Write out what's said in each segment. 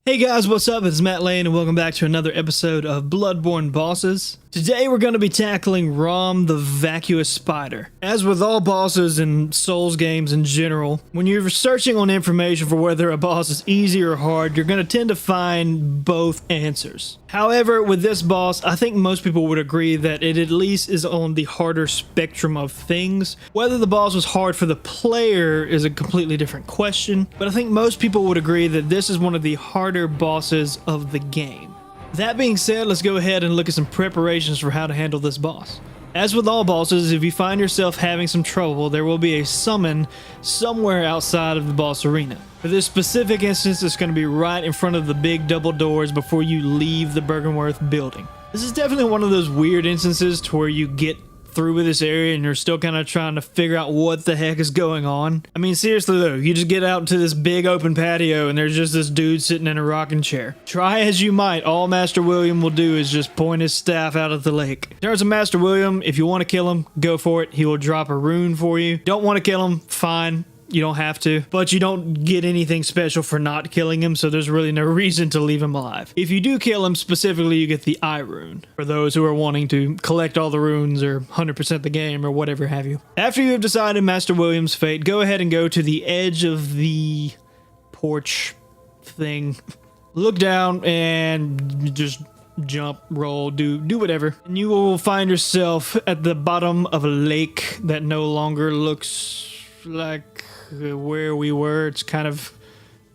Hey guys, what's up? It's Matt Lane and welcome back to another episode of Bloodborne Bosses. Today we're going to be tackling ROM the Vacuous Spider. As with all bosses in Souls games in general, when you're searching on information for whether a boss is easy or hard, you're going to tend to find both answers. However, with this boss, I think most people would agree that it at least is on the harder spectrum of things. Whether the boss was hard for the player is a completely different question, but I think most people would agree that this is one of the harder bosses of the game. That being said, let's go ahead and look at some preparations for how to handle this boss. As with all bosses, if you find yourself having some trouble, there will be a summon somewhere outside of the boss arena. For this specific instance, it's going to be right in front of the big double doors before you leave the Bergenworth building. This is definitely one of those weird instances to where you get through with this area and you're still kind of trying to figure out what the heck is going on. I mean, seriously though, you just get out to this big open patio and there's just this dude sitting in a rocking chair. Try as you might, all Master William will do is just point his staff out at the lake. In terms of Master William, if you want to kill him, go for it. He will drop a rune for you. Don't want to kill him, fine. You don't have to, but you don't get anything special for not killing him, so there's really no reason to leave him alive. If you do kill him, specifically, you get the eye rune, for those who are wanting to collect all the runes or 100% the game or whatever have you. After you have decided Master William's fate, go ahead and go to the edge of the porch thing. Look down and just jump, roll, do whatever. And you will find yourself at the bottom of a lake that no longer looks like where we were. It's kind of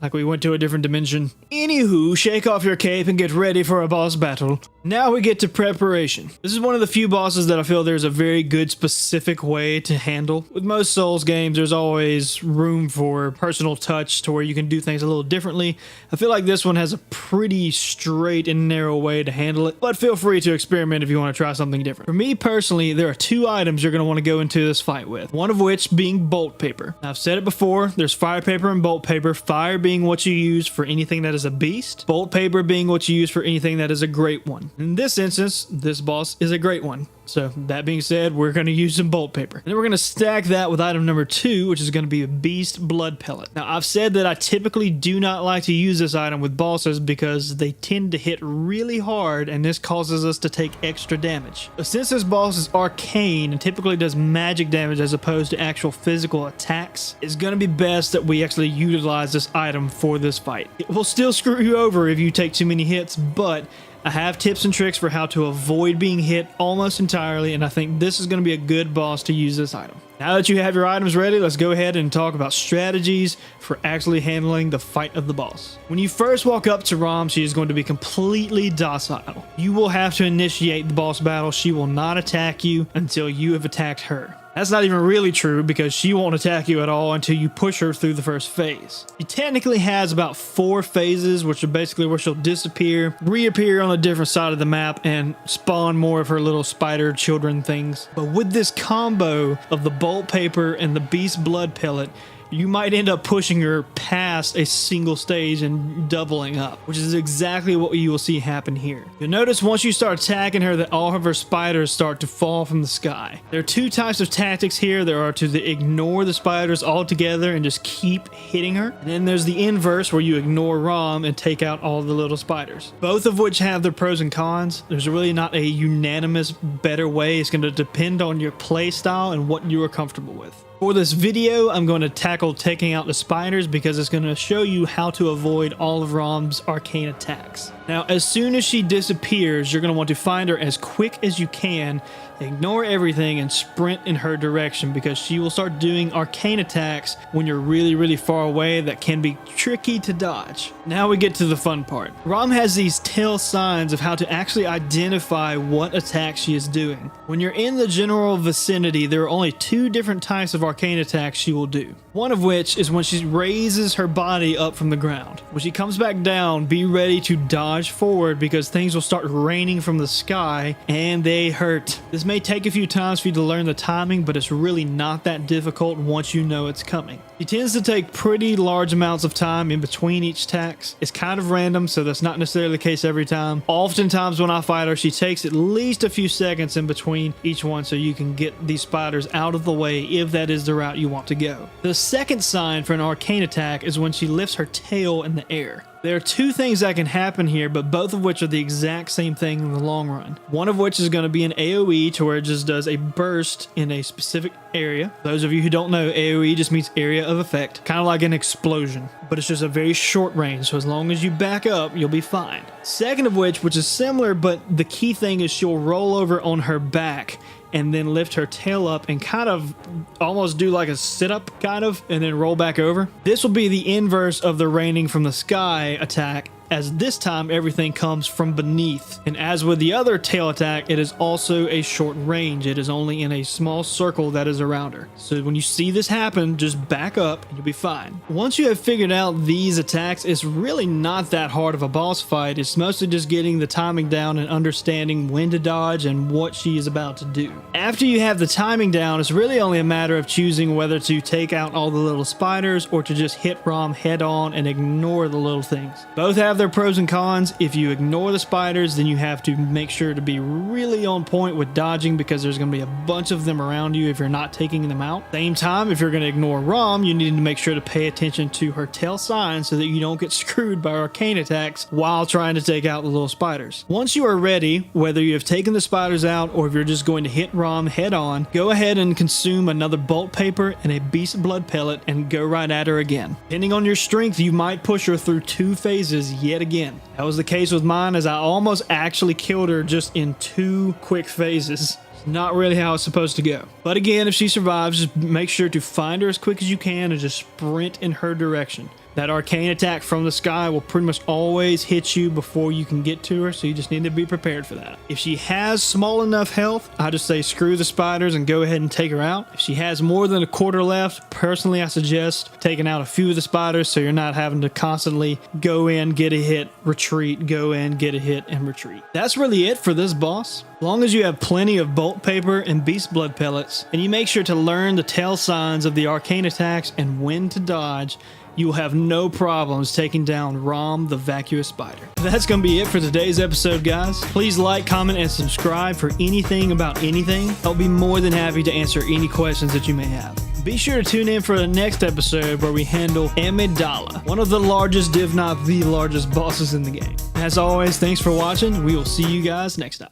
like we went to a different dimension. Anywho, shake off your cape and get ready for a boss battle. Now we get to preparation. This is one of the few bosses that I feel there's a very good specific way to handle. With most Souls games, there's always room for personal touch to where you can do things a little differently. I feel like this one has a pretty straight and narrow way to handle it, but feel free to experiment if you want to try something different. For me personally, there are two items you're going to want to go into this fight with, one of which being bolt paper. Now, I've said it before, there's fire paper and bolt paper. Fire being what you use for anything that is a beast, bolt paper being what you use for anything that is a great one. In this instance, this boss is a great one. So that being said, we're going to use some bolt paper. And then we're going to stack that with item number 2, which is going to be a beast blood pellet. Now, I've said that I typically do not like to use this item with bosses because they tend to hit really hard and this causes us to take extra damage. But since this boss is arcane and typically does magic damage as opposed to actual physical attacks, it's going to be best that we actually utilize this item for this fight. It will still screw you over if you take too many hits, but I have tips and tricks for how to avoid being hit almost entirely, and I think this is going to be a good boss to use this item. Now that you have your items ready, let's go ahead and talk about strategies for actually handling the fight of the boss. When you first walk up to ROM, she is going to be completely docile. You will have to initiate the boss battle. She will not attack you until you have attacked her. That's not even really true because she won't attack you at all until you push her through the first phase. She technically has about 4 phases, which are basically where she'll disappear, reappear on a different side of the map, and spawn more of her little spider children things. But with this combo of the bolt paper and the beast blood pellet, you might end up pushing her past a single stage and doubling up, which is exactly what you will see happen here. You'll notice once you start attacking her that all of her spiders start to fall from the sky. There are 2 types of tactics here. There are to ignore the spiders altogether and just keep hitting her. And then there's the inverse where you ignore ROM and take out all the little spiders. Both of which have their pros and cons. There's really not a unanimous better way. It's going to depend on your play style and what you are comfortable with. For this video, I'm going to tackle taking out the spiders because it's going to show you how to avoid all of ROM's arcane attacks. Now, as soon as she disappears, you're going to want to find her as quick as you can, ignore everything, and sprint in her direction because she will start doing arcane attacks when you're really far away that can be tricky to dodge. Now we get to the fun part. ROM has these tell signs of how to actually identify what attack she is doing. When you're in the general vicinity, there are only 2 different types of arcane attacks she will do. One of which is when she raises her body up from the ground. When she comes back down, be ready to dodge forward because things will start raining from the sky and they hurt. This may take a few times for you to learn the timing, but it's really not that difficult once you know it's coming. She tends to take pretty large amounts of time in between each attacks. It's kind of random, so that's not necessarily the case every time. Oftentimes when I fight her, she takes at least a few seconds in between each one so you can get these spiders out of the way if that is the route you want to go. The second sign for an arcane attack is when she lifts her tail in the air. There are two things that can happen here, but both of which are the exact same thing in the long run. One of which is going to be an AoE to where it just does a burst in a specific area. Those of you who don't know, AoE just means area of effect, kind of like an explosion, but it's just a very short range, so as long as you back up, you'll be fine. Second of which is similar, but the key thing is she'll roll over on her back and then lift her tail up and kind of almost do like a sit-up kind of, and then roll back over. This will be the inverse of the raining from the sky attack, as this time everything comes from beneath. And as with the other tail attack, it is also a short range. It is only in a small circle that is around her. So when you see this happen, just back up and you'll be fine. Once you have figured out these attacks, it's really not that hard of a boss fight. It's mostly just getting the timing down and understanding when to dodge and what she is about to do. After you have the timing down, it's really only a matter of choosing whether to take out all the little spiders or to just hit ROM head on and ignore the little things. Both have their pros and cons. If you ignore the spiders, then you have to make sure to be really on point with dodging, because there's going to be a bunch of them around you if you're not taking them out. Same time, if you're going to ignore ROM, you need to make sure to pay attention to her tail signs so that you don't get screwed by arcane attacks while trying to take out the little spiders. Once you are ready, whether you have taken the spiders out or if you're just going to hit ROM head on, go ahead and consume another bolt paper and a beast blood pellet and go right at her again. Depending on your strength, you might push her through 2 phases yet again. That was the case with mine, as I almost actually killed her just in 2 quick phases. Not really how it's supposed to go. But again, if she survives, just make sure to find her as quick as you can and just sprint in her direction. That arcane attack from the sky will pretty much always hit you before you can get to her, so you just need to be prepared for that. If she has small enough health, I just say screw the spiders and go ahead and take her out. If she has more than a quarter left, personally I suggest taking out a few of the spiders so you're not having to constantly go in, get a hit, retreat, go in, get a hit, and retreat. That's really it for this boss. As long as you have plenty of bolt paper and beast blood pellets, and you make sure to learn the tail signs of the arcane attacks and when to dodge, you will have no problems taking down ROM the Vacuous Spider. That's going to be it for today's episode, guys. Please like, comment, and subscribe for anything about anything. I'll be more than happy to answer any questions that you may have. Be sure to tune in for the next episode where we handle Amygdala, one of the largest, if not the largest, bosses in the game. As always, thanks for watching. We will see you guys next time.